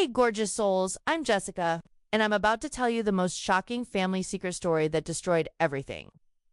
Hey, gorgeous souls, I'm Jessica, and I'm about to tell you the most shocking family secret story that destroyed everything.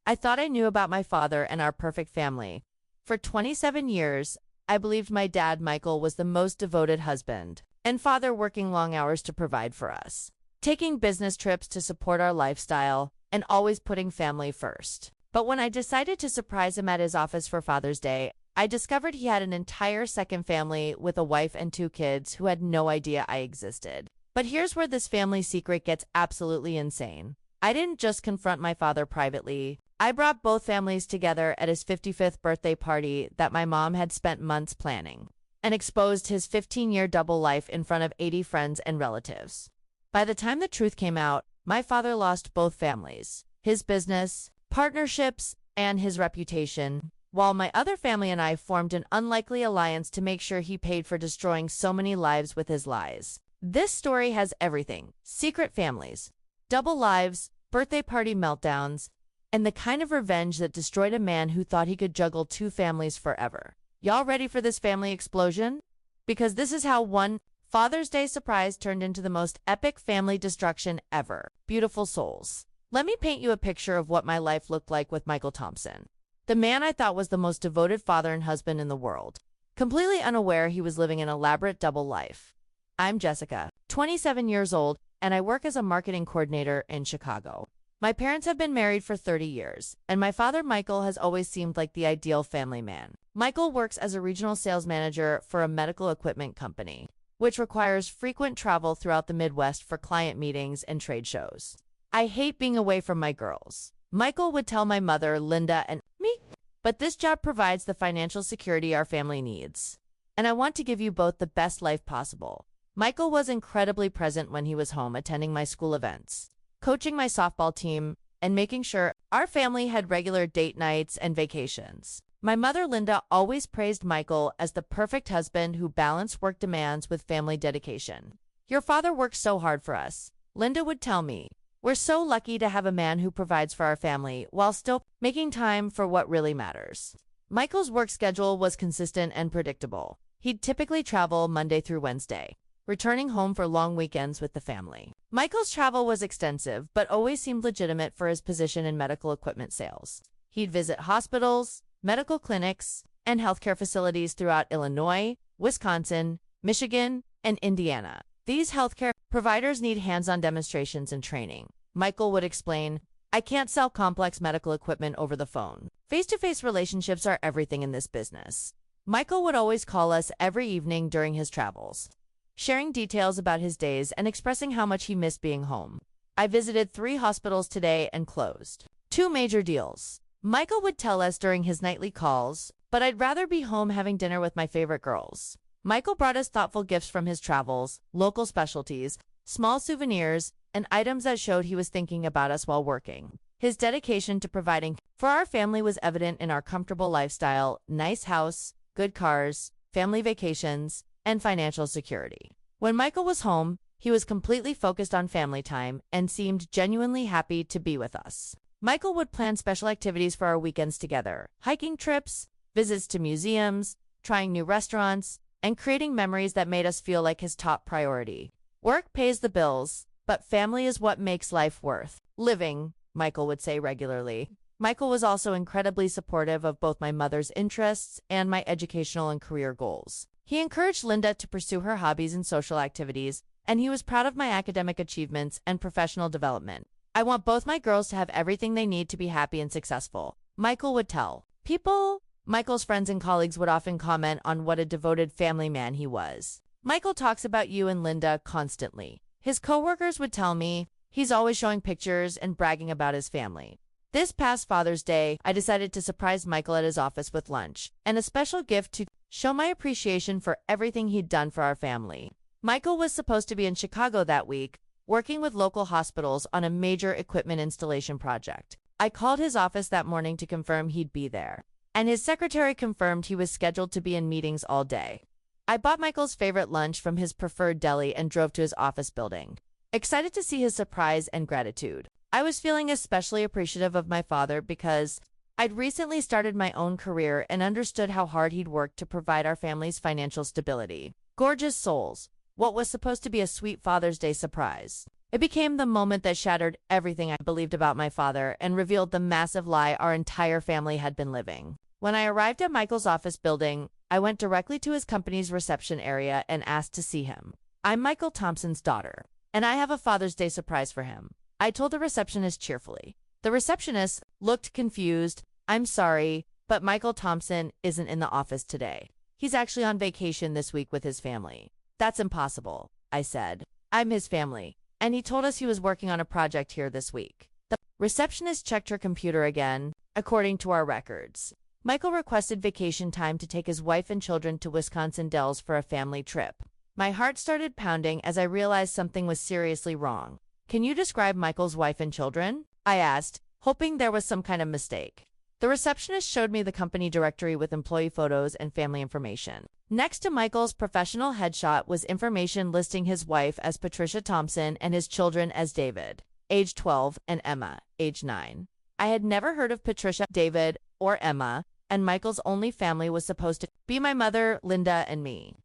I thought I knew about my father and our perfect family. For 27 years, I believed my dad, Michael, was the most devoted husband and father, working long hours to provide for us, taking business trips to support our lifestyle, and always putting family first. But when I decided to surprise him at his office for Father's Day, I discovered he had an entire second family with a wife and 2 kids who had no idea I existed. But here's where this family secret gets absolutely insane. I didn't just confront my father privately. I brought both families together at his 55th birthday party that my mom had spent months planning, and exposed his 15-year double life in front of 80 friends and relatives. By the time the truth came out, my father lost both families, his business, partnerships, and his reputation, while my other family and I formed an unlikely alliance to make sure he paid for destroying so many lives with his lies. This story has everything: secret families, double lives, birthday party meltdowns, and the kind of revenge that destroyed a man who thought he could juggle 2 families forever. Y'all ready for this family explosion? Because this is how one Father's Day surprise turned into the most epic family destruction ever. Beautiful souls, let me paint you a picture of what my life looked like with Michael Thompson, the man I thought was the most devoted father and husband in the world, completely unaware he was living an elaborate double life. I'm Jessica, 27 years old, and I work as a marketing coordinator in Chicago. My parents have been married for 30 years, and my father, Michael, has always seemed like the ideal family man. Michael works as a regional sales manager for a medical equipment company, which requires frequent travel throughout the Midwest for client meetings and trade shows. I hate being away from my girls, Michael would tell my mother, Linda, and me, but this job provides the financial security our family needs, and I want to give you both the best life possible. Michael was incredibly present when he was home, attending my school events, coaching my softball team, and making sure our family had regular date nights and vacations. My mother, Linda, always praised Michael as the perfect husband who balanced work demands with family dedication. Your father worked so hard for us, Linda would tell me. We're so lucky to have a man who provides for our family while still making time for what really matters. Michael's work schedule was consistent and predictable. He'd typically travel Monday through Wednesday, returning home for long weekends with the family. Michael's travel was extensive, but always seemed legitimate for his position in medical equipment sales. He'd visit hospitals, medical clinics, and healthcare facilities throughout Illinois, Wisconsin, Michigan, and Indiana. These healthcare providers need hands-on demonstrations and training. Michael would explain, I can't sell complex medical equipment over the phone. Face-to-face relationships are everything in this business. Michael would always call us every evening during his travels, sharing details about his days and expressing how much he missed being home. I visited 3 hospitals today and closed 2 major deals, Michael would tell us during his nightly calls, but I'd rather be home having dinner with my favorite girls. Michael brought us thoughtful gifts from his travels, local specialties, small souvenirs, and items that showed he was thinking about us while working. His dedication to providing for our family was evident in our comfortable lifestyle, nice house, good cars, family vacations, and financial security. When Michael was home, he was completely focused on family time and seemed genuinely happy to be with us. Michael would plan special activities for our weekends together, hiking trips, visits to museums, trying new restaurants, and creating memories that made us feel like his top priority. Work pays the bills, but family is what makes life worth living, Michael would say regularly. Michael was also incredibly supportive of both my mother's interests and my educational and career goals. He encouraged Linda to pursue her hobbies and social activities, and he was proud of my academic achievements and professional development. I want both my girls to have everything they need to be happy and successful, Michael would tell people. Michael's friends and colleagues would often comment on what a devoted family man he was. Michael talks about you and Linda constantly. His coworkers would tell me he's always showing pictures and bragging about his family. This past Father's Day, I decided to surprise Michael at his office with lunch and a special gift to show my appreciation for everything he'd done for our family. Michael was supposed to be in Chicago that week, working with local hospitals on a major equipment installation project. I called his office that morning to confirm he'd be there, and his secretary confirmed he was scheduled to be in meetings all day. I bought Michael's favorite lunch from his preferred deli and drove to his office building, excited to see his surprise and gratitude. I was feeling especially appreciative of my father because I'd recently started my own career and understood how hard he'd worked to provide our family's financial stability. Gorgeous souls, what was supposed to be a sweet Father's Day surprise. It became the moment that shattered everything I believed about my father and revealed the massive lie our entire family had been living. When I arrived at Michael's office building, I went directly to his company's reception area and asked to see him. "I'm Michael Thompson's daughter, and I have a Father's Day surprise for him," I told the receptionist cheerfully. The receptionist looked confused. "I'm sorry, but Michael Thompson isn't in the office today. He's actually on vacation this week with his family." "That's impossible," I said. "I'm his family, and he told us he was working on a project here this week." The receptionist checked her computer again. "According to our records, Michael requested vacation time to take his wife and children to Wisconsin Dells for a family trip." My heart started pounding as I realized something was seriously wrong. "Can you describe Michael's wife and children?" I asked, hoping there was some kind of mistake. The receptionist showed me the company directory with employee photos and family information. Next to Michael's professional headshot was information listing his wife as Patricia Thompson and his children as David, age 12, and Emma, age 9. I had never heard of Patricia, David, or Emma, and Michael's only family was supposed to be my mother, Linda, and me.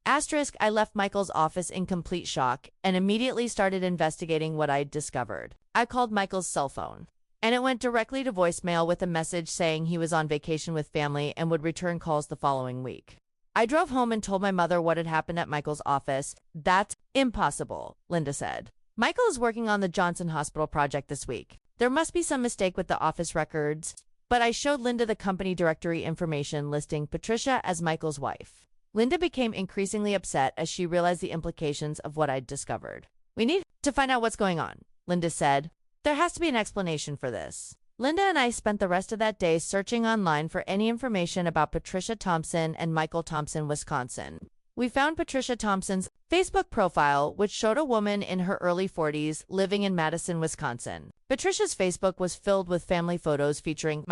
Asterisk, I left Michael's office in complete shock and immediately started investigating what I'd discovered. I called Michael's cell phone, and it went directly to voicemail with a message saying he was on vacation with family and would return calls the following week. I drove home and told my mother what had happened at Michael's office. "That's impossible," Linda said. "Michael is working on the Johnson Hospital project this week. There must be some mistake with the office records." But I showed Linda the company directory information listing Patricia as Michael's wife. Linda became increasingly upset as she realized the implications of what I'd discovered. "We need to find out what's going on," Linda said. "There has to be an explanation for this." Linda and I spent the rest of that day searching online for any information about Patricia Thompson and Michael Thompson, Wisconsin. We found Patricia Thompson's Facebook profile, which showed a woman in her early 40s living in Madison, Wisconsin. Patricia's Facebook was filled with family photos featuring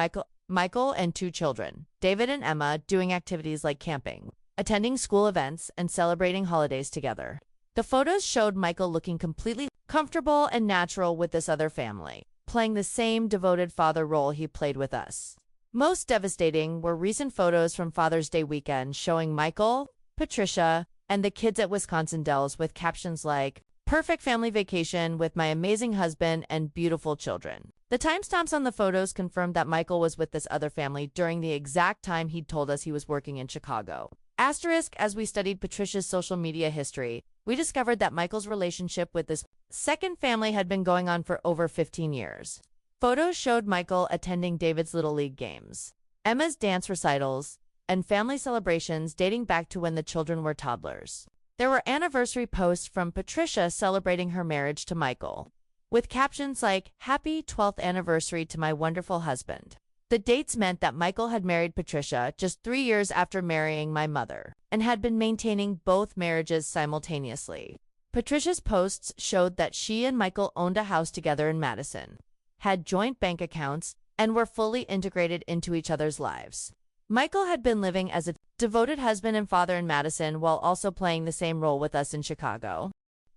Michael and 2 children, David and Emma, doing activities like camping, attending school events, and celebrating holidays together. The photos showed Michael looking completely comfortable and natural with this other family, playing the same devoted father role he played with us. Most devastating were recent photos from Father's Day weekend showing Michael, Patricia, and the kids at Wisconsin Dells with captions like, "Perfect family vacation with my amazing husband and beautiful children." The timestamps on the photos confirmed that Michael was with this other family during the exact time he'd told us he was working in Chicago. Asterisk, as we studied Patricia's social media history, we discovered that Michael's relationship with this second family had been going on for over 15 years. Photos showed Michael attending David's Little League games, Emma's dance recitals, and family celebrations dating back to when the children were toddlers. There were anniversary posts from Patricia celebrating her marriage to Michael, with captions like, "Happy 12th anniversary to my wonderful husband." The dates meant that Michael had married Patricia just 3 years after marrying my mother, and had been maintaining both marriages simultaneously. Patricia's posts showed that she and Michael owned a house together in Madison, had joint bank accounts, and were fully integrated into each other's lives. Michael had been living as a devoted husband and father in Madison while also playing the same role with us in Chicago.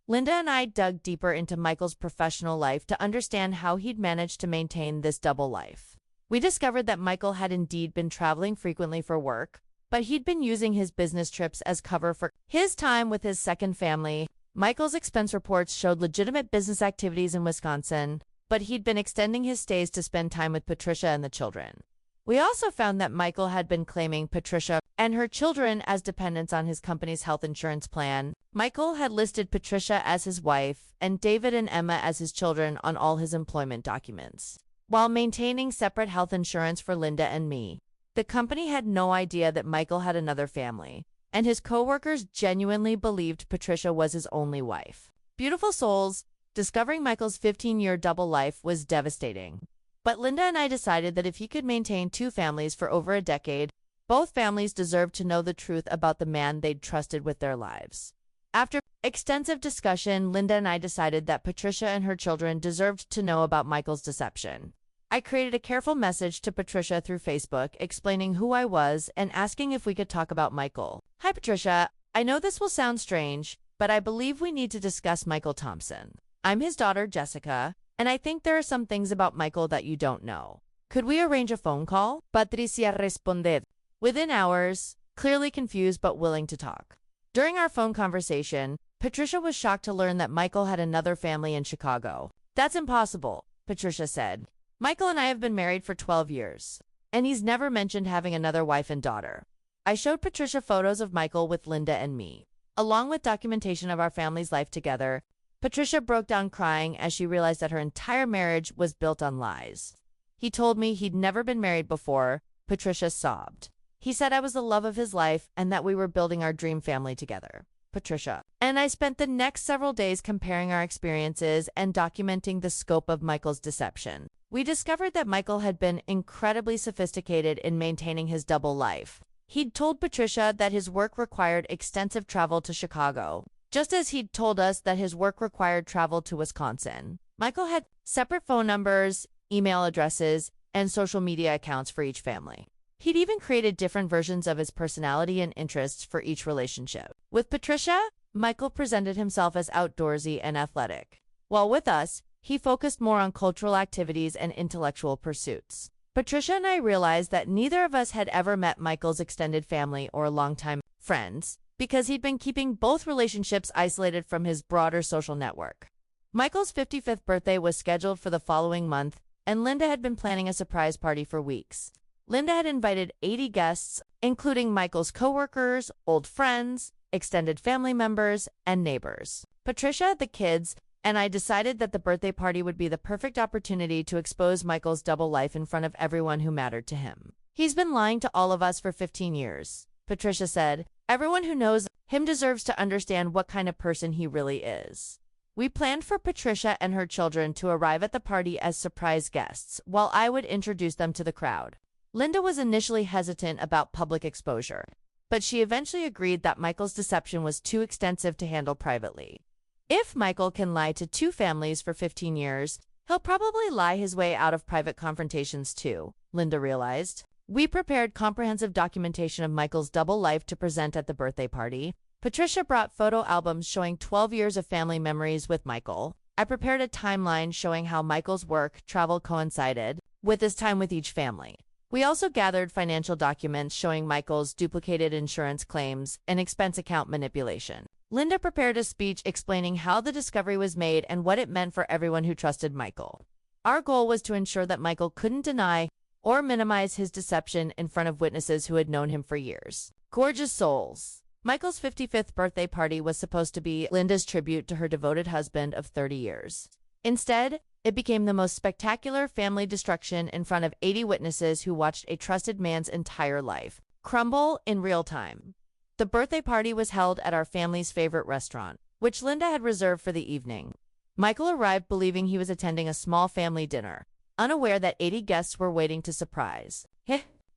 Linda and I dug deeper into Michael's professional life to understand how he'd managed to maintain this double life. We discovered that Michael had indeed been traveling frequently for work, but he'd been using his business trips as cover for his time with his second family. Michael's expense reports showed legitimate business activities in Wisconsin, but he'd been extending his stays to spend time with Patricia and the children. We also found that Michael had been claiming Patricia and her children as dependents on his company's health insurance plan. Michael had listed Patricia as his wife and David and Emma as his children on all his employment documents, while maintaining separate health insurance for Linda and me. The company had no idea that Michael had another family, and his coworkers genuinely believed Patricia was his only wife. Beautiful souls, discovering Michael's 15-year double life was devastating. But Linda and I decided that if he could maintain 2 families for over a decade, both families deserved to know the truth about the man they'd trusted with their lives. After extensive discussion, Linda and I decided that Patricia and her children deserved to know about Michael's deception. I created a careful message to Patricia through Facebook explaining who I was and asking if we could talk about Michael. "Hi Patricia, I know this will sound strange, but I believe we need to discuss Michael Thompson. I'm his daughter, Jessica, and I think there are some things about Michael that you don't know. Could we arrange a phone call?" Patricia responded. Within hours, clearly confused but willing to talk. During our phone conversation, Patricia was shocked to learn that Michael had another family in Chicago. "That's impossible," Patricia said. "Michael and I have been married for 12 years, and he's never mentioned having another wife and daughter." I showed Patricia photos of Michael with Linda and me, along with documentation of our family's life together. Patricia broke down crying as she realized that her entire marriage was built on lies. "He told me he'd never been married before," Patricia sobbed. "He said I was the love of his life and that we were building our dream family together." Patricia and I spent the next several days comparing our experiences and documenting the scope of Michael's deception. We discovered that Michael had been incredibly sophisticated in maintaining his double life. He'd told Patricia that his work required extensive travel to Chicago, just as he'd told us that his work required travel to Wisconsin. Michael had separate phone numbers, email addresses, and social media accounts for each family. He'd even created different versions of his personality and interests for each relationship. With Patricia, Michael presented himself as outdoorsy and athletic, while with us, he focused more on cultural activities and intellectual pursuits. Patricia and I realized that neither of us had ever met Michael's extended family or longtime friends, because he'd been keeping both relationships isolated from his broader social network. Michael's 55th birthday was scheduled for the following month, and Linda had been planning a surprise party for weeks. Linda had invited 80 guests, including Michael's coworkers, old friends, extended family members, and neighbors. Patricia, the kids, and I decided that the birthday party would be the perfect opportunity to expose Michael's double life in front of everyone who mattered to him. "He's been lying to all of us for 15 years, Patricia said. "Everyone who knows him deserves to understand what kind of person he really is." We planned for Patricia and her children to arrive at the party as surprise guests, while I would introduce them to the crowd. Linda was initially hesitant about public exposure, but she eventually agreed that Michael's deception was too extensive to handle privately. If Michael can lie to two families for 15 years, he'll probably lie his way out of private confrontations too, Linda realized. We prepared comprehensive documentation of Michael's double life to present at the birthday party. Patricia brought photo albums showing 12 years of family memories with Michael. I prepared a timeline showing how Michael's work travel coincided with his time with each family. We also gathered financial documents showing Michael's duplicated insurance claims and expense account manipulation. Linda prepared a speech explaining how the discovery was made and what it meant for everyone who trusted Michael. Our goal was to ensure that Michael couldn't deny or minimize his deception in front of witnesses who had known him for years. Gorgeous souls. Michael's 55th birthday party was supposed to be Linda's tribute to her devoted husband of 30 years. Instead, it became the most spectacular family destruction in front of 80 witnesses who watched a trusted man's entire life crumble in real time. The birthday party was held at our family's favorite restaurant, which Linda had reserved for the evening. Michael arrived believing he was attending a small family dinner, unaware that 80 guests were waiting to surprise.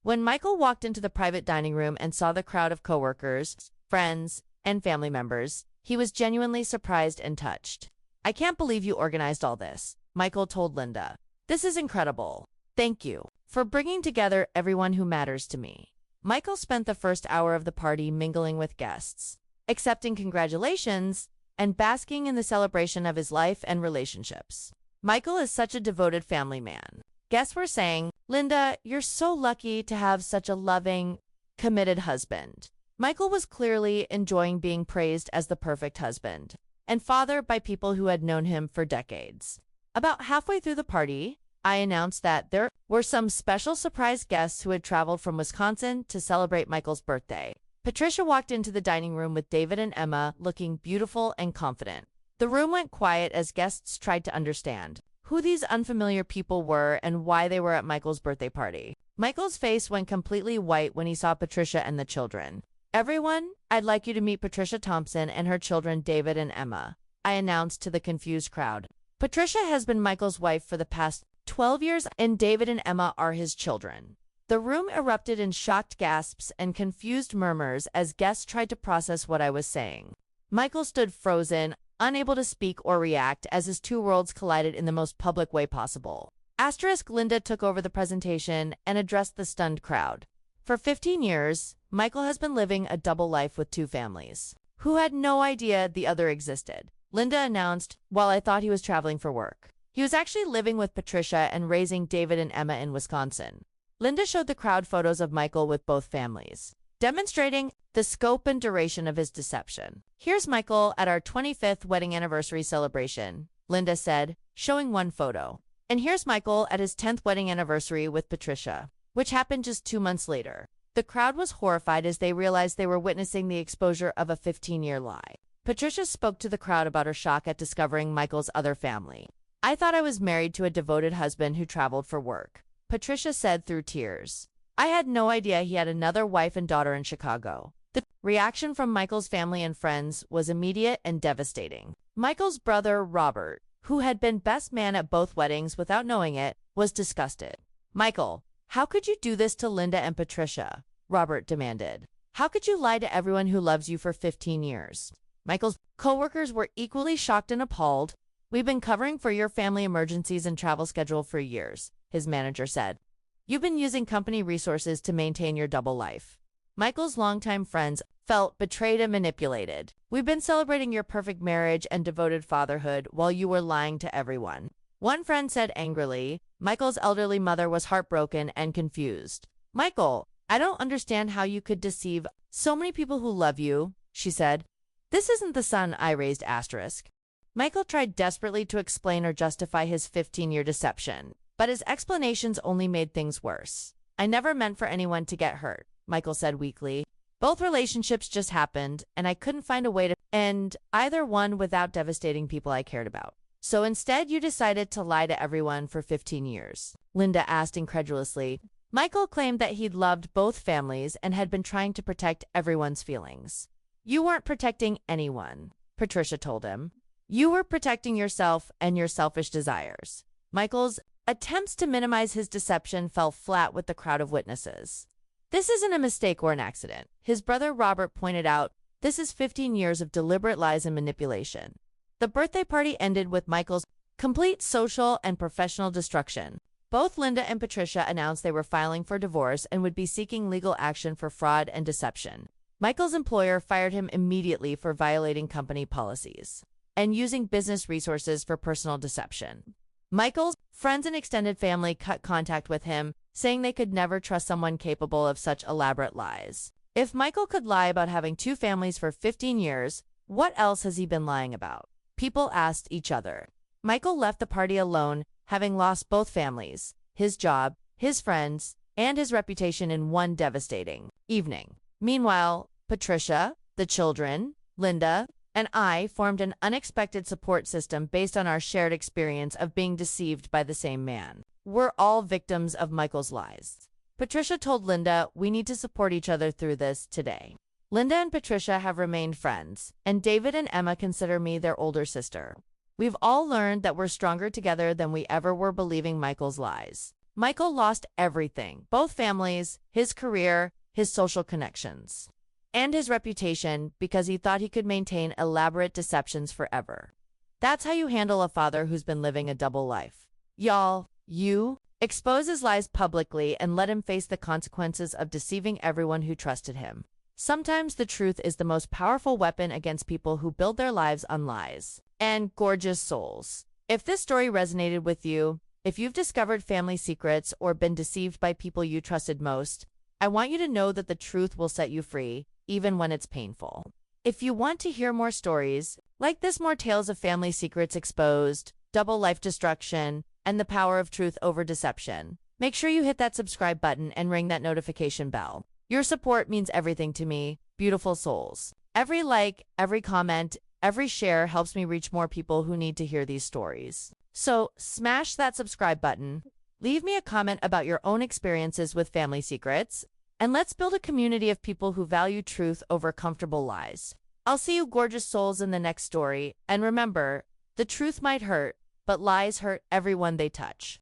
When Michael walked into the private dining room and saw the crowd of coworkers, friends, and family members, he was genuinely surprised and touched. "I can't believe you organized all this," Michael told Linda. "This is incredible. Thank you for bringing together everyone who matters to me." Michael spent the first hour of the party mingling with guests, accepting congratulations, and basking in the celebration of his life and relationships. "Michael is such a devoted family man," guests were saying. "Linda, you're so lucky to have such a loving, committed husband." Michael was clearly enjoying being praised as the perfect husband and father by people who had known him for decades. About halfway through the party, I announced that there were some special surprise guests who had traveled from Wisconsin to celebrate Michael's birthday. Patricia walked into the dining room with David and Emma, looking beautiful and confident. The room went quiet as guests tried to understand who these unfamiliar people were and why they were at Michael's birthday party. Michael's face went completely white when he saw Patricia and the children. "Everyone, I'd like you to meet Patricia Thompson and her children David and Emma," I announced to the confused crowd. Patricia has been Michael's wife for the past 12 years, and David and Emma are his children. The room erupted in shocked gasps and confused murmurs as guests tried to process what I was saying. Michael stood frozen, unable to speak or react as his two worlds collided in the most public way possible. Linda took over the presentation and addressed the stunned crowd. For 15 years, Michael has been living a double life with two families, who had no idea the other existed. Linda announced, while I thought he was traveling for work. He was actually living with Patricia and raising David and Emma in Wisconsin. Linda showed the crowd photos of Michael with both families. demonstrating the scope and duration of his deception. "Here's Michael at our 25th wedding anniversary celebration," Linda said, showing one photo. "And here's Michael at his 10th wedding anniversary with Patricia," which happened just 2 months later. The crowd was horrified as they realized they were witnessing the exposure of a 15-year lie. Patricia spoke to the crowd about her shock at discovering Michael's other family. "I thought I was married to a devoted husband who traveled for work," Patricia said through tears. "I had no idea he had another wife and daughter in Chicago." The reaction from Michael's family and friends was immediate and devastating. Michael's brother, Robert, who had been best man at both weddings without knowing it, was disgusted. "Michael, how could you do this to Linda and Patricia?" Robert demanded. "How could you lie to everyone who loves you for 15 years? Michael's coworkers were equally shocked and appalled. "We've been covering for your family emergencies and travel schedule for years," his manager said. "You've been using company resources to maintain your double life." Michael's longtime friends felt betrayed and manipulated. "We've been celebrating your perfect marriage and devoted fatherhood while you were lying to everyone," one friend said angrily. Michael's elderly mother was heartbroken and confused. "Michael, I don't understand how you could deceive so many people who love you," she said. "This isn't the son I raised." Michael tried desperately to explain or justify his 15-year deception, but his explanations only made things worse. "I never meant for anyone to get hurt," Michael said weakly. "Both relationships just happened, and I couldn't find a way to end either one without devastating people I cared about." "So instead you decided to lie to everyone for 15 years?" Linda asked incredulously. Michael claimed that he'd loved both families and had been trying to protect everyone's feelings. "You weren't protecting anyone," Patricia told him. "You were protecting yourself and your selfish desires." Michael's attempts to minimize his deception fell flat with the crowd of witnesses. "This isn't a mistake or an accident," his brother Robert pointed out. "This is 15 years of deliberate lies and manipulation." The birthday party ended with Michael's complete social and professional destruction. Both Linda and Patricia announced they were filing for divorce and would be seeking legal action for fraud and deception. Michael's employer fired him immediately for violating company policies and using business resources for personal deception. Michael's friends and extended family cut contact with him, saying they could never trust someone capable of such elaborate lies. If Michael could lie about having two families for 15 years, what else has he been lying about? People asked each other. Michael left the party alone, having lost both families, his job, his friends, and his reputation in one devastating evening. Meanwhile, Patricia, the children, Linda, and I formed an unexpected support system based on our shared experience of being deceived by the same man. We're all victims of Michael's lies. Patricia told Linda, "We need to support each other through this today." Linda and Patricia have remained friends, and David and Emma consider me their older sister. "We've all learned that we're stronger together than we ever were believing Michael's lies." Michael lost everything, both families, his career, his social connections, and his reputation because he thought he could maintain elaborate deceptions forever. That's how you handle a father who's been living a double life. Y'all, you expose his lies publicly and let him face the consequences of deceiving everyone who trusted him. Sometimes the truth is the most powerful weapon against people who build their lives on lies. And gorgeous souls, if this story resonated with you, if you've discovered family secrets or been deceived by people you trusted most, I want you to know that the truth will set you free, even when it's painful. If you want to hear more stories, like this, more tales of family secrets exposed, double life destruction, and the power of truth over deception, make sure you hit that subscribe button and ring that notification bell. Your support means everything to me, beautiful souls. Every like, every comment, every share helps me reach more people who need to hear these stories. So smash that subscribe button, leave me a comment about your own experiences with family secrets, and let's build a community of people who value truth over comfortable lies. I'll see you gorgeous souls in the next story, and remember, the truth might hurt, but lies hurt everyone they touch.